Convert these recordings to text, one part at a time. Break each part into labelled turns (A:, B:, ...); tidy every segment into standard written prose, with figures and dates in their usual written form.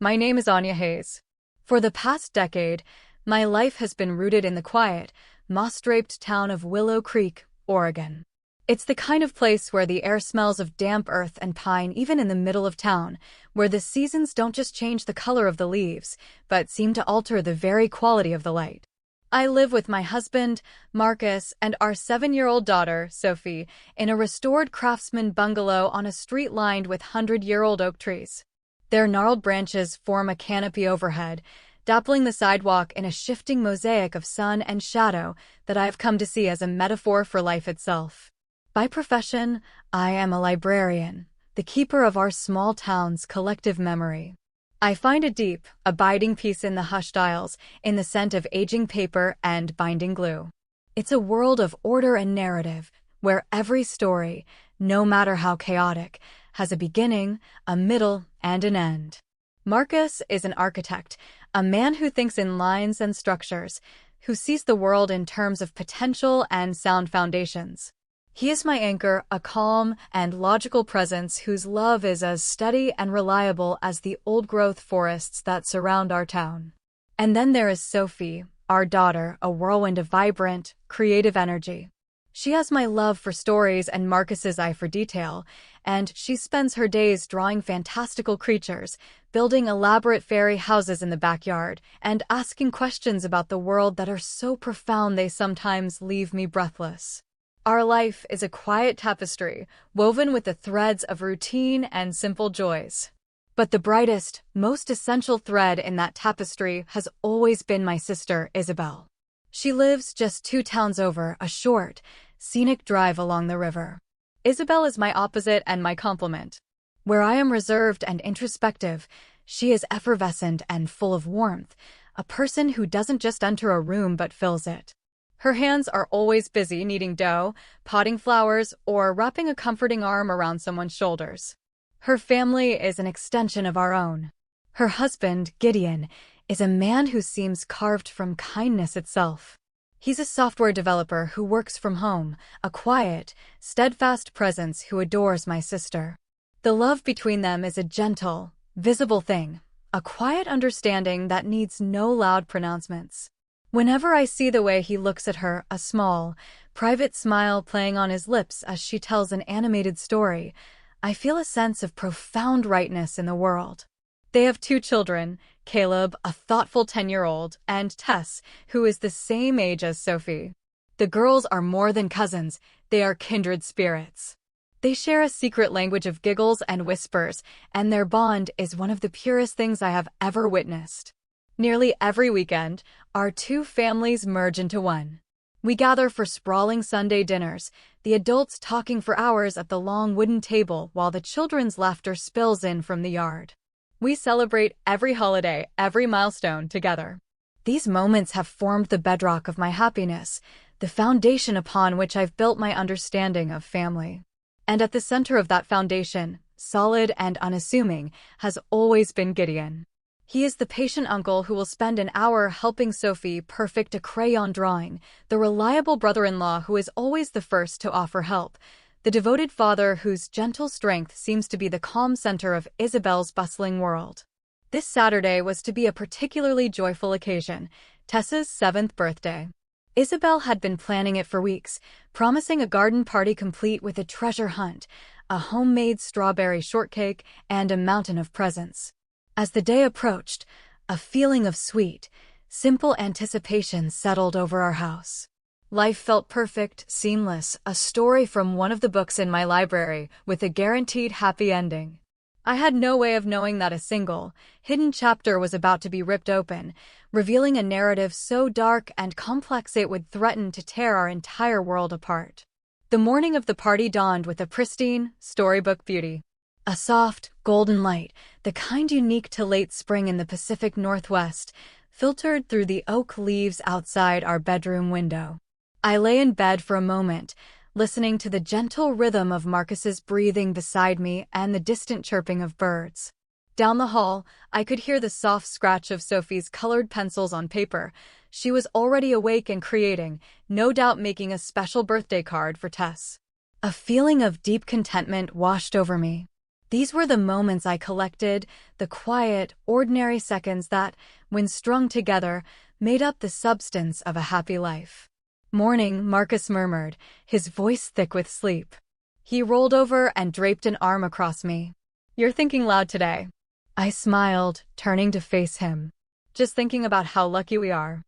A: My name is Anya Hayes. For the past decade, my life has been rooted in the quiet, moss-draped town of Willow Creek, Oregon. It's the kind of place where the air smells of damp earth and pine even in the middle of town, where the seasons don't just change the color of the leaves, but seem to alter the very quality of the light. I live with my husband, Marcus, and our 7-year-old daughter, Sophie, in a restored craftsman bungalow on a street lined with 100-year-old oak trees. Their gnarled branches form a canopy overhead, dappling the sidewalk in a shifting mosaic of sun and shadow that I have come to see as a metaphor for life itself. By profession, I am a librarian, the keeper of our small town's collective memory. I find a deep, abiding peace in the hushed aisles, in the scent of aging paper and binding glue. It's a world of order and narrative, where every story, no matter how chaotic, has a beginning, a middle, and an end. Marcus is an architect, a man who thinks in lines and structures, who sees the world in terms of potential and sound foundations. He is my anchor, a calm and logical presence whose love is as steady and reliable as the old-growth forests that surround our town. And then there is Sophie, our daughter, a whirlwind of vibrant, creative energy. She has my love for stories and Marcus's eye for detail, and she spends her days drawing fantastical creatures, building elaborate fairy houses in the backyard, and asking questions about the world that are so profound they sometimes leave me breathless. Our life is a quiet tapestry, woven with the threads of routine and simple joys. But the brightest, most essential thread in that tapestry has always been my sister, Isabel. She lives just 2 towns over, a short, scenic drive along the river. Isabel is my opposite and my complement. Where I am reserved and introspective, she is effervescent and full of warmth, a person who doesn't just enter a room but fills it. Her hands are always busy kneading dough, potting flowers, or wrapping a comforting arm around someone's shoulders. Her family is an extension of our own. Her husband, Gideon, is a man who seems carved from kindness itself. He's a software developer who works from home, a quiet, steadfast presence who adores my sister. The love between them is a gentle, visible thing, a quiet understanding that needs no loud pronouncements. Whenever I see the way he looks at her, a small, private smile playing on his lips as she tells an animated story, I feel a sense of profound rightness in the world. They have 2 children, Caleb, a thoughtful 10-year-old, and Tess, who is the same age as Sophie. The girls are more than cousins, they are kindred spirits. They share a secret language of giggles and whispers, and their bond is one of the purest things I have ever witnessed. Nearly every weekend, our 2 families merge into one. We gather for sprawling Sunday dinners, the adults talking for hours at the long wooden table while the children's laughter spills in from the yard. We celebrate every holiday, every milestone together. These moments have formed the bedrock of my happiness, the foundation upon which I've built my understanding of family. And at the center of that foundation, solid and unassuming, has always been Gideon. He is the patient uncle who will spend an hour helping Sophie perfect a crayon drawing, the reliable brother-in-law who is always the first to offer help, the devoted father whose gentle strength seems to be the calm center of Isabel's bustling world. This Saturday was to be a particularly joyful occasion, Tessa's 7th birthday. Isabel had been planning it for weeks, promising a garden party complete with a treasure hunt, a homemade strawberry shortcake, and a mountain of presents. As the day approached, a feeling of sweet, simple anticipation settled over our house. Life felt perfect, seamless, a story from one of the books in my library with a guaranteed happy ending. I had no way of knowing that a single, hidden chapter was about to be ripped open, revealing a narrative so dark and complex it would threaten to tear our entire world apart. The morning of the party dawned with a pristine, storybook beauty. A soft, golden light, the kind unique to late spring in the Pacific Northwest, filtered through the oak leaves outside our bedroom window. I lay in bed for a moment, listening to the gentle rhythm of Marcus's breathing beside me and the distant chirping of birds. Down the hall, I could hear the soft scratch of Sophie's colored pencils on paper. She was already awake and creating, no doubt making a special birthday card for Tess. A feeling of deep contentment washed over me. These were the moments I collected, the quiet, ordinary seconds that, when strung together, made up the substance of a happy life. "Morning," Marcus murmured, his voice thick with sleep. He rolled over and draped an arm across me. "You're thinking loud today." I smiled, turning to face him. "Just thinking about how lucky we are."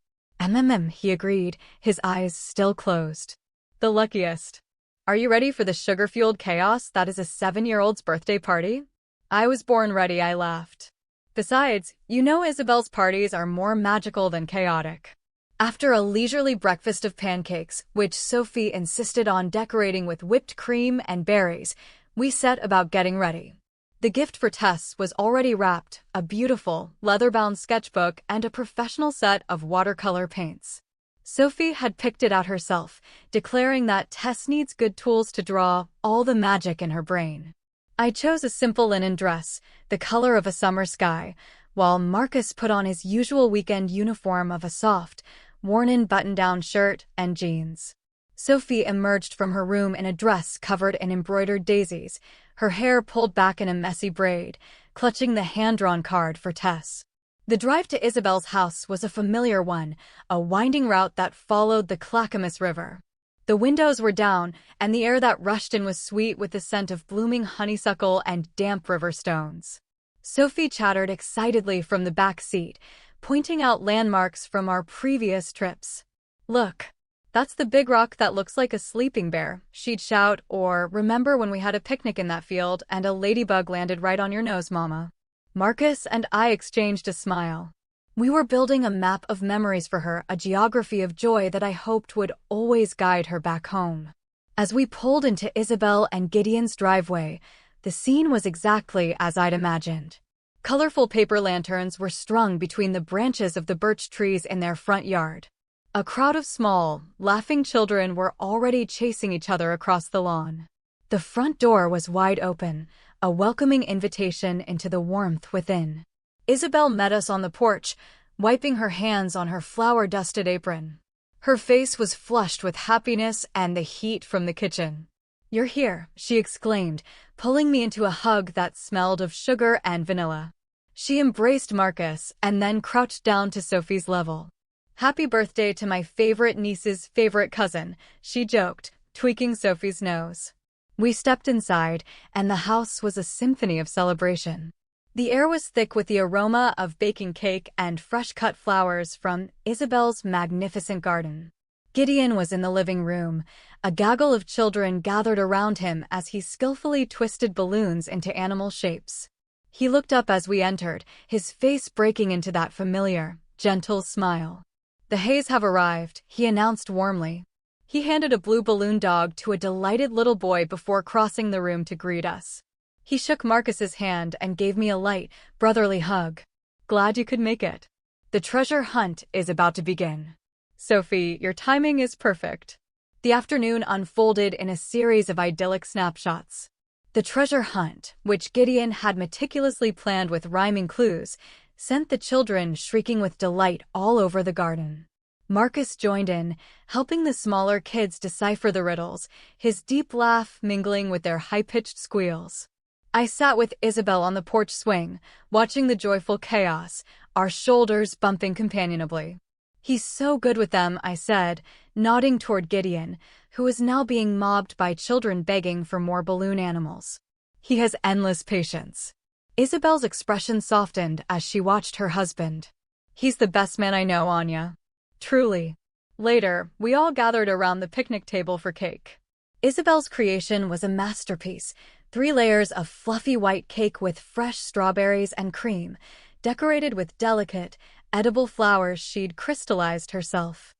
A: He agreed, his eyes still closed. "The luckiest. Are you ready for the sugar-fueled chaos that is a 7-year-old's birthday party?" "I was born ready," I laughed. "Besides, you know Isabel's parties are more magical than chaotic." After a leisurely breakfast of pancakes, which Sophie insisted on decorating with whipped cream and berries, we set about getting ready. The gift for Tess was already wrapped, a beautiful, leather-bound sketchbook and a professional set of watercolor paints. Sophie had picked it out herself, declaring that Tess needs good tools to draw all the magic in her brain. I chose a simple linen dress, the color of a summer sky, while Marcus put on his usual weekend uniform of a soft, worn-in button-down shirt and jeans. Sophie emerged from her room in a dress covered in embroidered daisies, her hair pulled back in a messy braid, clutching the hand-drawn card for Tess. The drive to Isabel's house was a familiar one, a winding route that followed the Clackamas River. The windows were down, and the air that rushed in was sweet with the scent of blooming honeysuckle and damp river stones. Sophie chattered excitedly from the back seat, pointing out landmarks from our previous trips. "Look, that's the big rock that looks like a sleeping bear," she'd shout, or "Remember when we had a picnic in that field and a ladybug landed right on your nose, Mama?" Marcus and I exchanged a smile. We were building a map of memories for her, a geography of joy that I hoped would always guide her back home. As we pulled into Isabel and Gideon's driveway, the scene was exactly as I'd imagined. Colorful paper lanterns were strung between the branches of the birch trees in their front yard. A crowd of small, laughing children were already chasing each other across the lawn. The front door was wide open, a welcoming invitation into the warmth within. Isabel met us on the porch, wiping her hands on her flour-dusted apron. Her face was flushed with happiness and the heat from the kitchen. "You're here," she exclaimed, pulling me into a hug that smelled of sugar and vanilla. She embraced Marcus and then crouched down to Sophie's level. "Happy birthday to my favorite niece's favorite cousin," she joked, tweaking Sophie's nose. We stepped inside, and the house was a symphony of celebration. The air was thick with the aroma of baking cake and fresh-cut flowers from Isabel's magnificent garden. Gideon was in the living room, a gaggle of children gathered around him as he skillfully twisted balloons into animal shapes. He looked up as we entered, his face breaking into that familiar, gentle smile. "The Hays have arrived," he announced warmly. He handed a blue balloon dog to a delighted little boy before crossing the room to greet us. He shook Marcus's hand and gave me a light, brotherly hug. "Glad you could make it. The treasure hunt is about to begin." "Sophie, your timing is perfect." The afternoon unfolded in a series of idyllic snapshots. The treasure hunt, which Gideon had meticulously planned with rhyming clues, sent the children shrieking with delight all over the garden. Marcus joined in, helping the smaller kids decipher the riddles, his deep laugh mingling with their high-pitched squeals. I sat with Isabel on the porch swing, watching the joyful chaos, our shoulders bumping companionably. "He's so good with them," I said, nodding toward Gideon, who was now being mobbed by children begging for more balloon animals. "He has endless patience." Isabel's expression softened as she watched her husband. "He's the best man I know, Anya." Truly. Later, we all gathered around the picnic table for cake. Isabel's creation was a masterpiece, 3 layers of fluffy white cake with fresh strawberries and cream, decorated with delicate, edible flowers she'd crystallized herself.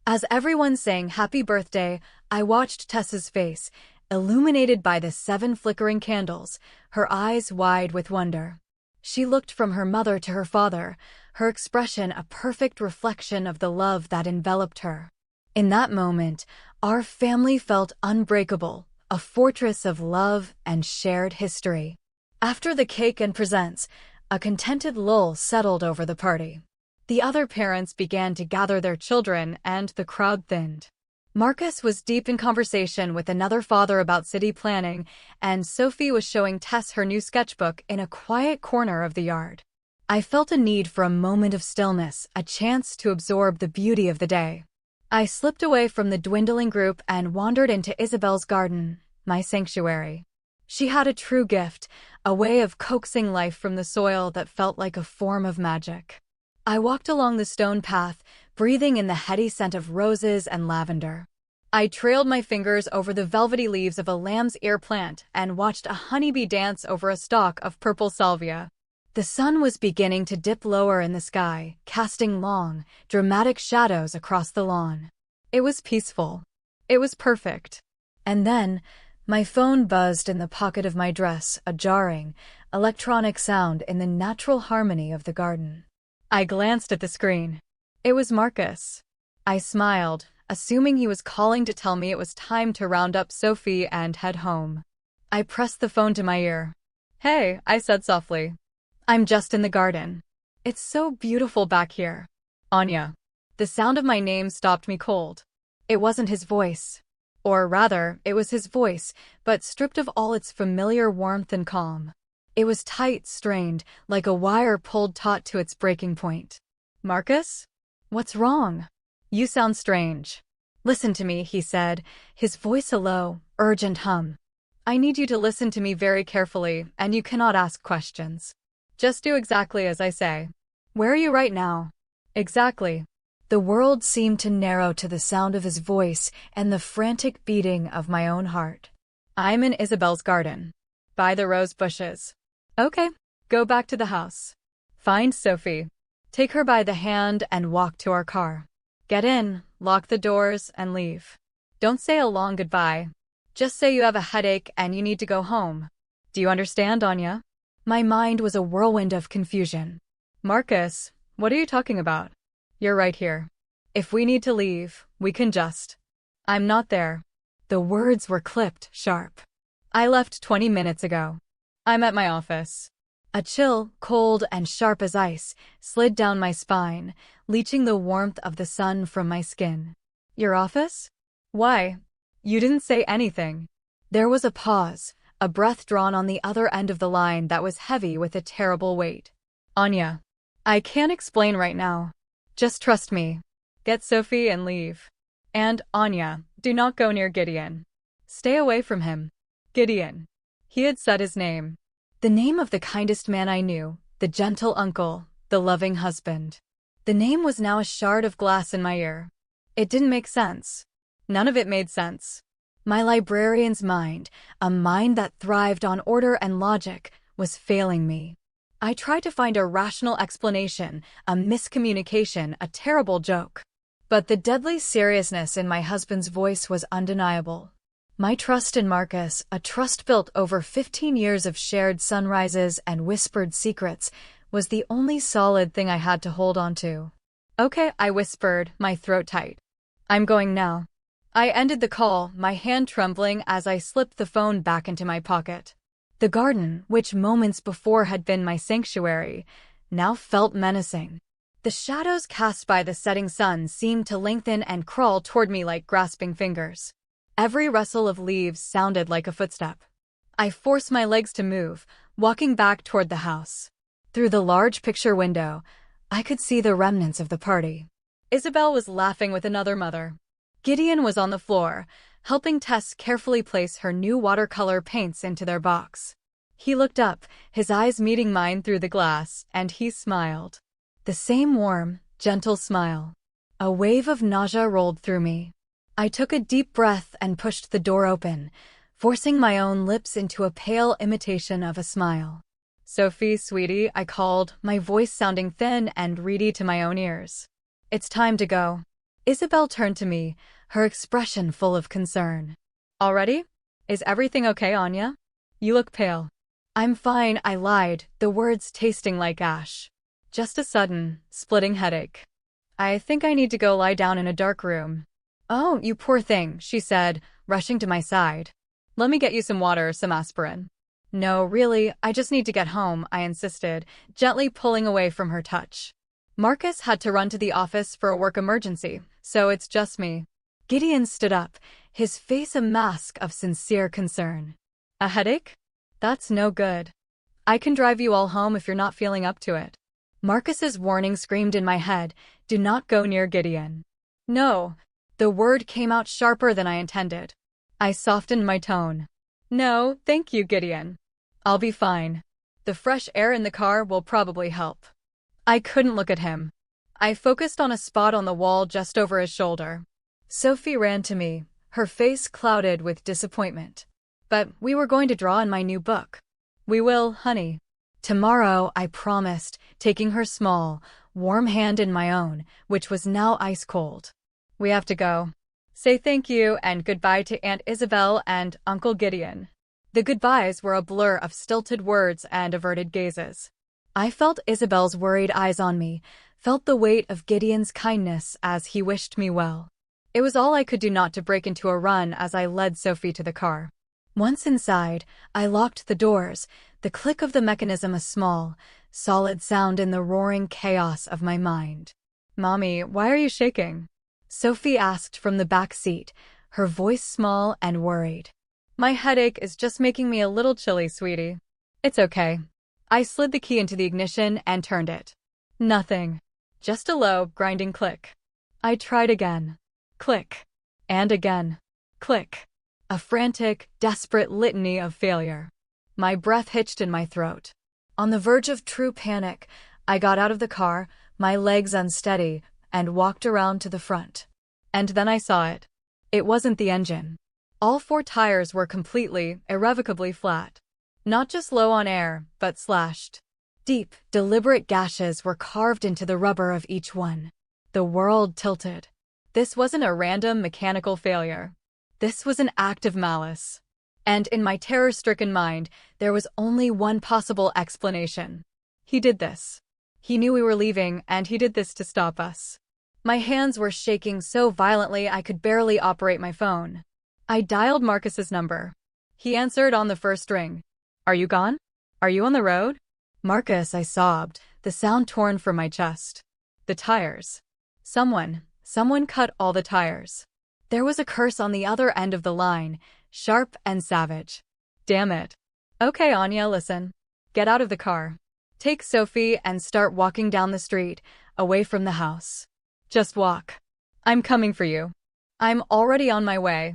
A: As everyone sang happy birthday, I watched Tessa's face, illuminated by the 7 flickering candles, her eyes wide with wonder. She looked from her mother to her father, her expression a perfect reflection of the love that enveloped her. In that moment, our family felt unbreakable, a fortress of love and shared history. After the cake and presents, a contented lull settled over the party. The other parents began to gather their children, and the crowd thinned. Marcus was deep in conversation with another father about city planning, and Sophie was showing Tess her new sketchbook in a quiet corner of the yard. I felt a need for a moment of stillness, a chance to absorb the beauty of the day. I slipped away from the dwindling group and wandered into Isabel's garden, my sanctuary. She had a true gift, a way of coaxing life from the soil that felt like a form of magic. I walked along the stone path, breathing in the heady scent of roses and lavender. I trailed my fingers over the velvety leaves of a lamb's ear plant and watched a honeybee dance over a stalk of purple salvia. The sun was beginning to dip lower in the sky, casting long, dramatic shadows across the lawn. It was peaceful. It was perfect. And then, my phone buzzed in the pocket of my dress, a jarring, electronic sound in the natural harmony of the garden. I glanced at the screen. It was Marcus. I smiled, assuming he was calling to tell me it was time to round up Sophie and head home. I pressed the phone to my ear. "Hey," I said softly. "I'm just in the garden. It's so beautiful back here." "Anya." The sound of my name stopped me cold. It wasn't his voice. Or rather, it was his voice, but stripped of all its familiar warmth and calm. It was tight, strained, like a wire pulled taut to its breaking point. "Marcus? What's wrong? You sound strange." "Listen to me," he said, his voice a low, urgent hum. "I need you to listen to me very carefully, and you cannot ask questions. Just do exactly as I say." "Where are you right now?" "Exactly." The world seemed to narrow to the sound of his voice and the frantic beating of my own heart. "I'm in Isabel's garden. By the rose bushes." "Okay. Go back to the house. Find Sophie. Take her by the hand and walk to our car. Get in, lock the doors, and leave. Don't say a long goodbye. Just say you have a headache and you need to go home. Do you understand, Anya?" My mind was a whirlwind of confusion. "Marcus, what are you talking about? You're right here. If we need to leave, we can just." "I'm not there." The words were clipped, sharp. "I left 20 minutes ago. I'm at my office." A chill, cold and sharp as ice, slid down my spine, leaching the warmth of the sun from my skin. "Your office? Why? You didn't say anything." There was a pause, a breath drawn on the other end of the line that was heavy with a terrible weight. "Anya, I can't explain right now. Just trust me. Get Sophie and leave. And, Anya, do not go near Gideon. Stay away from him." Gideon. He had said his name. The name of the kindest man I knew, the gentle uncle, the loving husband. The name was now a shard of glass in my ear. It didn't make sense. None of it made sense. My librarian's mind, a mind that thrived on order and logic, was failing me. I tried to find a rational explanation, a miscommunication, a terrible joke. But the deadly seriousness in my husband's voice was undeniable. My trust in Marcus, a trust built over 15 years of shared sunrises and whispered secrets, was the only solid thing I had to hold on to. "Okay," I whispered, my throat tight. "I'm going now." I ended the call, my hand trembling as I slipped the phone back into my pocket. The garden, which moments before had been my sanctuary, now felt menacing. The shadows cast by the setting sun seemed to lengthen and crawl toward me like grasping fingers. Every rustle of leaves sounded like a footstep. I forced my legs to move, walking back toward the house. Through the large picture window, I could see the remnants of the party. Isabel was laughing with another mother. Gideon was on the floor, helping Tess carefully place her new watercolor paints into their box. He looked up, his eyes meeting mine through the glass, and he smiled. The same warm, gentle smile. A wave of nausea rolled through me. I took a deep breath and pushed the door open, forcing my own lips into a pale imitation of a smile. "Sophie, sweetie," I called, my voice sounding thin and reedy to my own ears. "It's time to go." Isabel turned to me, her expression full of concern. "Already? Is everything okay, Anya? You look pale." "I'm fine," I lied, the words tasting like ash. "Just a sudden, splitting headache. I think I need to go lie down in a dark room." "Oh, you poor thing," she said, rushing to my side. "Let me get you some water, some aspirin." "No, really, I just need to get home," I insisted, gently pulling away from her touch. "Marcus had to run to the office for a work emergency, so it's just me." Gideon stood up, his face a mask of sincere concern. A headache? That's no good. I can drive you all home if you're not feeling up to it. Marcus's warning screamed in my head, do not go near Gideon. No. The word came out sharper than I intended. I softened my tone. No, thank you, Gideon. I'll be fine. The fresh air in the car will probably help. I couldn't look at him. I focused on a spot on the wall just over his shoulder. Sophie ran to me, her face clouded with disappointment. But we were going to draw in my new book. We will, honey. Tomorrow, I promised, taking her small, warm hand in my own, which was now ice cold. We have to go. Say thank you and goodbye to Aunt Isabel and Uncle Gideon. The goodbyes were a blur of stilted words and averted gazes. I felt Isabel's worried eyes on me, felt the weight of Gideon's kindness as he wished me well. It was all I could do not to break into a run as I led Sophie to the car. Once inside, I locked the doors, the click of the mechanism a small, solid sound in the roaring chaos of my mind. Mommy, why are you shaking? Sophie asked from the back seat, her voice small and worried. My headache is just making me a little chilly, sweetie. It's okay. I slid the key into the ignition and turned it. Nothing. Just a low, grinding click. I tried again. Click. And again. Click. A frantic, desperate litany of failure. My breath hitched in my throat. On the verge of true panic, I got out of the car, my legs unsteady, and walked around to the front. And then I saw it. It wasn't the engine. All 4 tires were completely, irrevocably flat. Not just low on air, but slashed. Deep, deliberate gashes were carved into the rubber of each one. The world tilted. This wasn't a random mechanical failure. This was an act of malice. And in my terror-stricken mind, there was only one possible explanation. He did this. He knew we were leaving, and he did this to stop us. My hands were shaking so violently I could barely operate my phone. I dialed Marcus's number. He answered on the first ring. Are you gone? Are you on the road? Marcus, I sobbed, the sound torn from my chest. The tires. Someone cut all the tires. There was a curse on the other end of the line, sharp and savage. Damn it. Okay, Anya, listen. Get out of the car. Take Sophie and start walking down the street, away from the house. Just walk. I'm coming for you. I'm already on my way.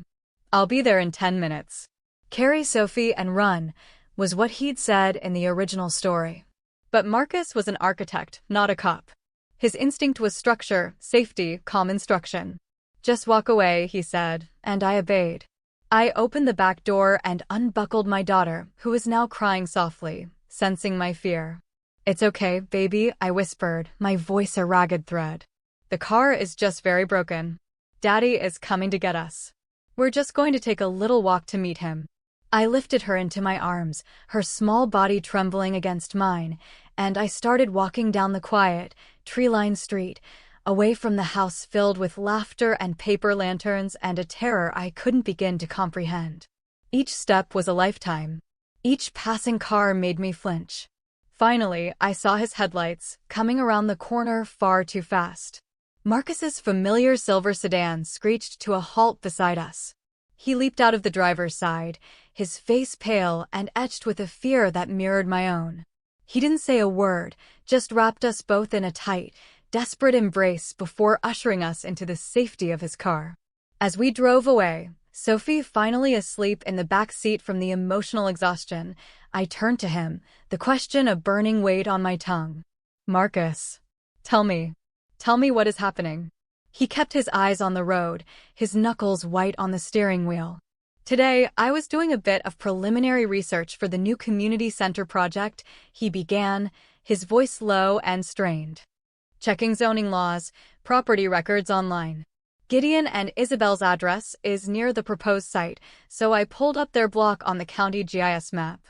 A: I'll be there in 10 minutes. Carry Sophie and run, was what he'd said in the original story. But Marcus was an architect, not a cop. His instinct was structure, safety, calm instruction. Just walk away, he said, and I obeyed. I opened the back door and unbuckled my daughter, who was now crying softly, sensing my fear. It's okay, baby, I whispered, my voice a ragged thread. The car is just very broken. Daddy is coming to get us. We're just going to take a little walk to meet him. I lifted her into my arms, her small body trembling against mine, and I started walking down the quiet, tree-lined street, away from the house filled with laughter and paper lanterns and a terror I couldn't begin to comprehend. Each step was a lifetime. Each passing car made me flinch. Finally, I saw his headlights, coming around the corner far too fast. Marcus's familiar silver sedan screeched to a halt beside us. He leaped out of the driver's side, his face pale and etched with a fear that mirrored my own. He didn't say a word, just wrapped us both in a tight, desperate embrace before ushering us into the safety of his car. As we drove away, Sophie finally asleep in the back seat from the emotional exhaustion, I turned to him, the question a burning weight on my tongue. Marcus, tell me what is happening. He kept his eyes on the road, his knuckles white on the steering wheel. Today, I was doing a bit of preliminary research for the new community center project, he began, his voice low and strained. Checking zoning laws, property records online. Gideon and Isabel's address is near the proposed site, so I pulled up their block on the county GIS map.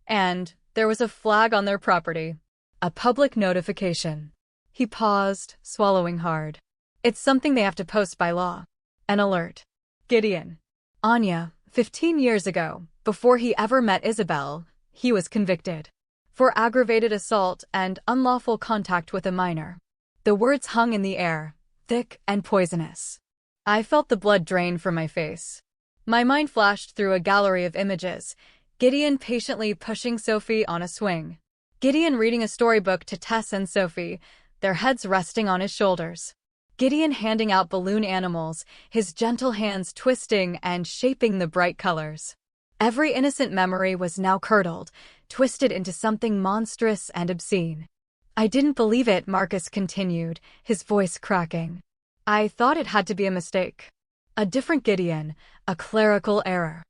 A: And there was a flag on their property. A public notification. He paused, swallowing hard. It's something they have to post by law. An alert. Gideon. Anya, 15 years ago, before he ever met Isabel, he was convicted. For aggravated assault and unlawful contact with a minor. The words hung in the air, thick and poisonous. I felt the blood drain from my face. My mind flashed through a gallery of images. Gideon patiently pushing Sophie on a swing. Gideon reading a storybook to Tess and Sophie, their heads resting on his shoulders. Gideon handing out balloon animals, his gentle hands twisting and shaping the bright colors. Every innocent memory was now curdled, twisted into something monstrous and obscene. I didn't believe it, Marcus continued, his voice cracking. I thought it had to be a mistake. A different Gideon, a clerical error.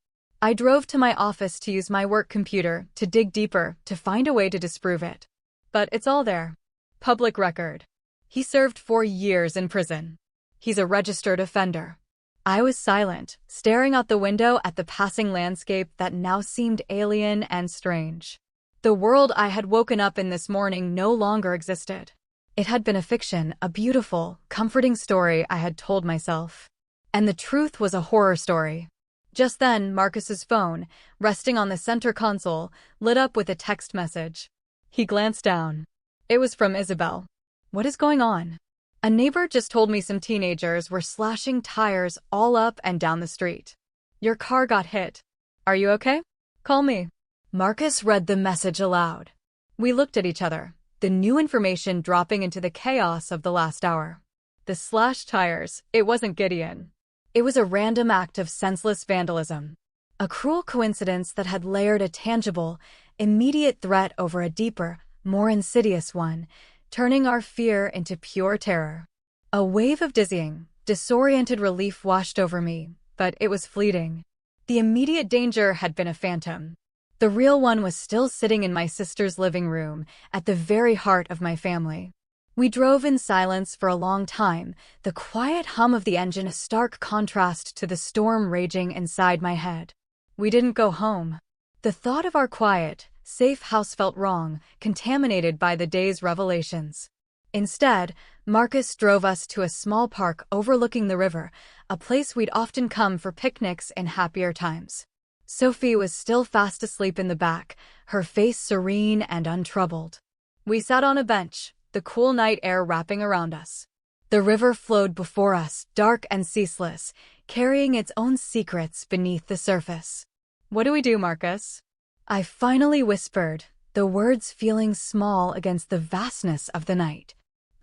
A: I drove to my office to use my work computer, to dig deeper, to find a way to disprove it. But it's all there. Public record. He served 4 years in prison. He's a registered offender. I was silent, staring out the window at the passing landscape that now seemed alien and strange. The world I had woken up in this morning no longer existed. It had been a fiction, a beautiful, comforting story I had told myself. And the truth was a horror story. Just then, Marcus's phone, resting on the center console, lit up with a text message. He glanced down. It was from Isabel. What is going on? A neighbor just told me some teenagers were slashing tires all up and down the street. Your car got hit. Are you okay? Call me. Marcus read the message aloud. We looked at each other, the new information dropping into the chaos of the last hour. The slashed tires, it wasn't Gideon. It was a random act of senseless vandalism. A cruel coincidence that had layered a tangible, immediate threat over a deeper, more insidious one, turning our fear into pure terror. A wave of dizzying, disoriented relief washed over me, but it was fleeting. The immediate danger had been a phantom. The real one was still sitting in my sister's living room, at the very heart of my family. We drove in silence for a long time, the quiet hum of the engine a stark contrast to the storm raging inside my head. We didn't go home. The thought of our quiet, safe house felt wrong, contaminated by the day's revelations. Instead, Marcus drove us to a small park overlooking the river, a place we'd often come for picnics in happier times. Sophie was still fast asleep in the back, her face serene and untroubled. We sat on a bench, the cool night air wrapping around us. The river flowed before us, dark and ceaseless, carrying its own secrets beneath the surface. What do we do, Marcus? I finally whispered, the words feeling small against the vastness of the night.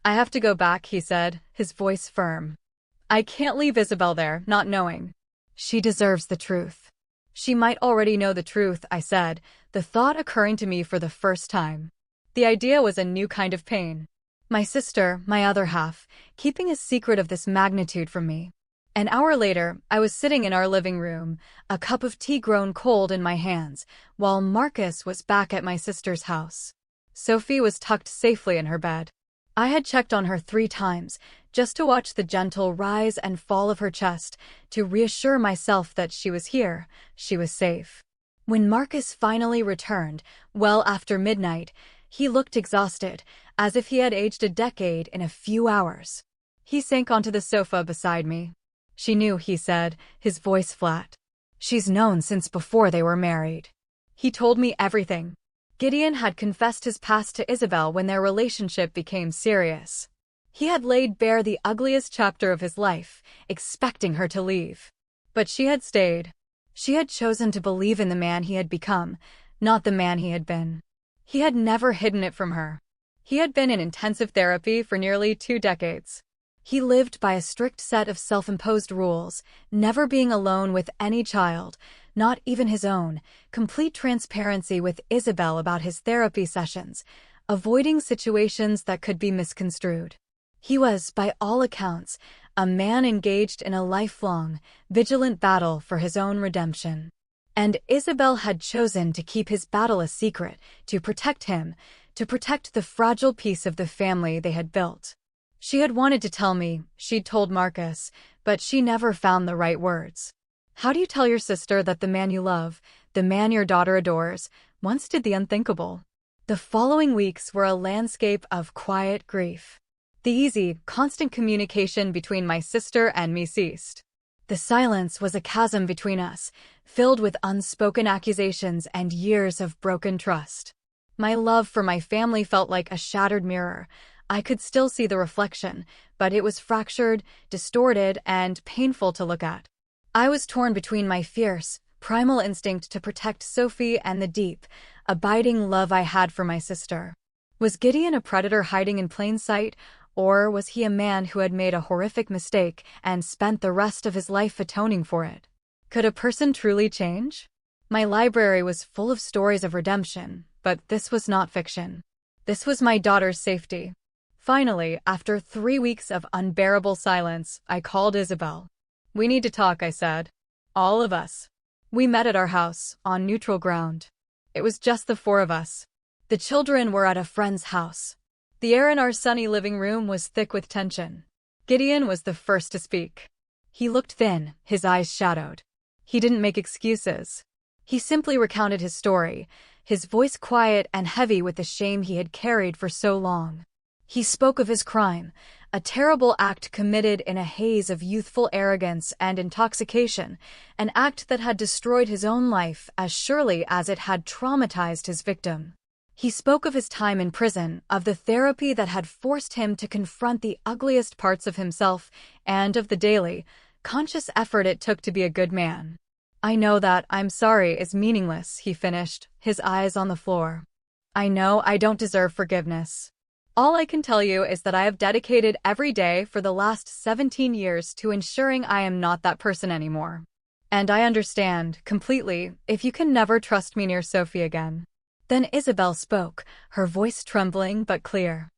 A: I have to go back, he said, his voice firm. I can't leave Isabel there, not knowing. She deserves the truth. She might already know the truth, I said, the thought occurring to me for the first time. The idea was a new kind of pain. My sister, my other half, keeping a secret of this magnitude from me. An hour later, I was sitting in our living room, a cup of tea grown cold in my hands, while Marcus was back at my sister's house. Sophie was tucked safely in her bed. I had checked on her 3 times, just to watch the gentle rise and fall of her chest, to reassure myself that she was here, she was safe. When Marcus finally returned, well after midnight, he looked exhausted, as if he had aged a decade in a few hours. He sank onto the sofa beside me. She knew, he said, his voice flat. She's known since before they were married. He told me everything. Gideon had confessed his past to Isabel when their relationship became serious. He had laid bare the ugliest chapter of his life, expecting her to leave. But she had stayed. She had chosen to believe in the man he had become, not the man he had been. He had never hidden it from her. He had been in intensive therapy for nearly 2 decades. He lived by a strict set of self-imposed rules, never being alone with any child, not even his own, complete transparency with Isabel about his therapy sessions, avoiding situations that could be misconstrued. He was, by all accounts, a man engaged in a lifelong, vigilant battle for his own redemption. And Isabel had chosen to keep his battle a secret, to protect him, to protect the fragile piece of the family they had built. She had wanted to tell me, she'd told Marcus, but she never found the right words. How do you tell your sister that the man you love, the man your daughter adores, once did the unthinkable? The following weeks were a landscape of quiet grief. The easy, constant communication between my sister and me ceased. The silence was a chasm between us, filled with unspoken accusations and years of broken trust. My love for my family felt like a shattered mirror, I could still see the reflection, but it was fractured, distorted, and painful to look at. I was torn between my fierce, primal instinct to protect Sophie and the deep, abiding love I had for my sister. Was Gideon a predator hiding in plain sight, or was he a man who had made a horrific mistake and spent the rest of his life atoning for it? Could a person truly change? My library was full of stories of redemption, but this was not fiction. This was my daughter's safety. Finally, after 3 weeks of unbearable silence, I called Isabel. "We need to talk," I said. "All of us." We met at our house, on neutral ground. It was just the 4 of us. The children were at a friend's house. The air in our sunny living room was thick with tension. Gideon was the first to speak. He looked thin, his eyes shadowed. He didn't make excuses. He simply recounted his story, his voice quiet and heavy with the shame he had carried for so long. He spoke of his crime, a terrible act committed in a haze of youthful arrogance and intoxication, an act that had destroyed his own life as surely as it had traumatized his victim. He spoke of his time in prison, of the therapy that had forced him to confront the ugliest parts of himself, and of the daily, conscious effort it took to be a good man. "I know that I'm sorry is meaningless," he finished, his eyes on the floor. "I know I don't deserve forgiveness. All I can tell you is that I have dedicated every day for the last 17 years to ensuring I am not that person anymore. And I understand, completely, if you can never trust me near Sophie again." Then Isabel spoke, her voice trembling but clear.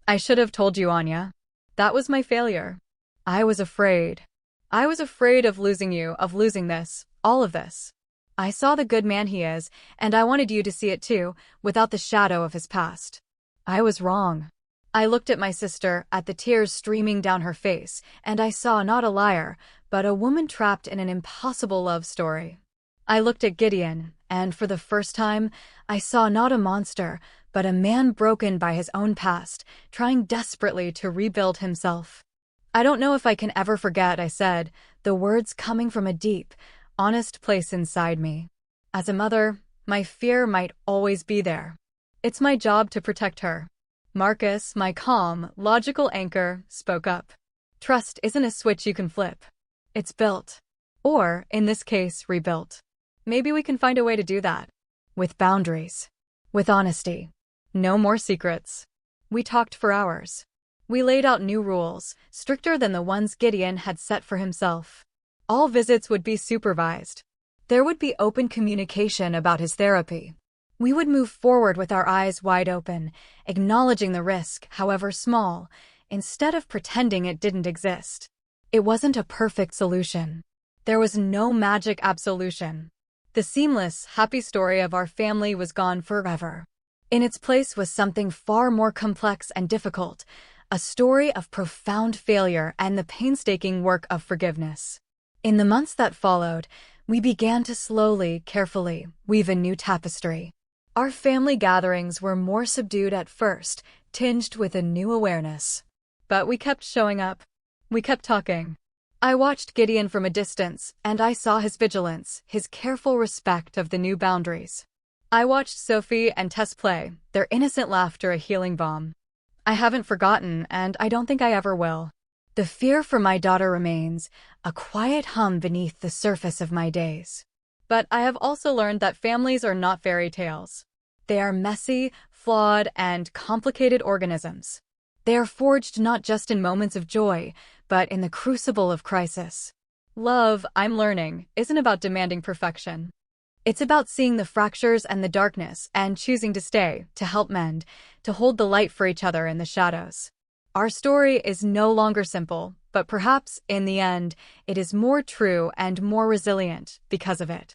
A: "I should have told you, Anya. That was my failure. I was afraid. I was afraid of losing you, of losing this, all of this. I saw the good man he is, and I wanted you to see it too, without the shadow of his past. I was wrong." I looked at my sister, at the tears streaming down her face, and I saw not a liar, but a woman trapped in an impossible love story. I looked at Gideon, and for the first time, I saw not a monster, but a man broken by his own past, trying desperately to rebuild himself. "I don't know if I can ever forget," I said, the words coming from a deep, honest place inside me. As a mother, my fear might always be there. It's my job to protect her. Marcus, my calm, logical anchor, spoke up. "Trust isn't a switch you can flip. It's built. Or, in this case, rebuilt. Maybe we can find a way to do that. With boundaries. With honesty. No more secrets." We talked for hours. We laid out new rules, stricter than the ones Gideon had set for himself. All visits would be supervised. There would be open communication about his therapy. We would move forward with our eyes wide open, acknowledging the risk, however small, instead of pretending it didn't exist. It wasn't a perfect solution. There was no magic absolution. The seamless, happy story of our family was gone forever. In its place was something far more complex and difficult, a story of profound failure and the painstaking work of forgiveness. In the months that followed, we began to slowly, carefully, weave a new tapestry. Our family gatherings were more subdued at first, tinged with a new awareness. But we kept showing up. We kept talking. I watched Gideon from a distance, and I saw his vigilance, his careful respect of the new boundaries. I watched Sophie and Tess play, their innocent laughter a healing balm. I haven't forgotten, and I don't think I ever will. The fear for my daughter remains, a quiet hum beneath the surface of my days. But I have also learned that families are not fairy tales. They are messy, flawed, and complicated organisms. They are forged not just in moments of joy, but in the crucible of crisis. Love, I'm learning, isn't about demanding perfection. It's about seeing the fractures and the darkness and choosing to stay, to help mend, to hold the light for each other in the shadows. Our story is no longer simple, but perhaps, in the end, it is more true and more resilient because of it.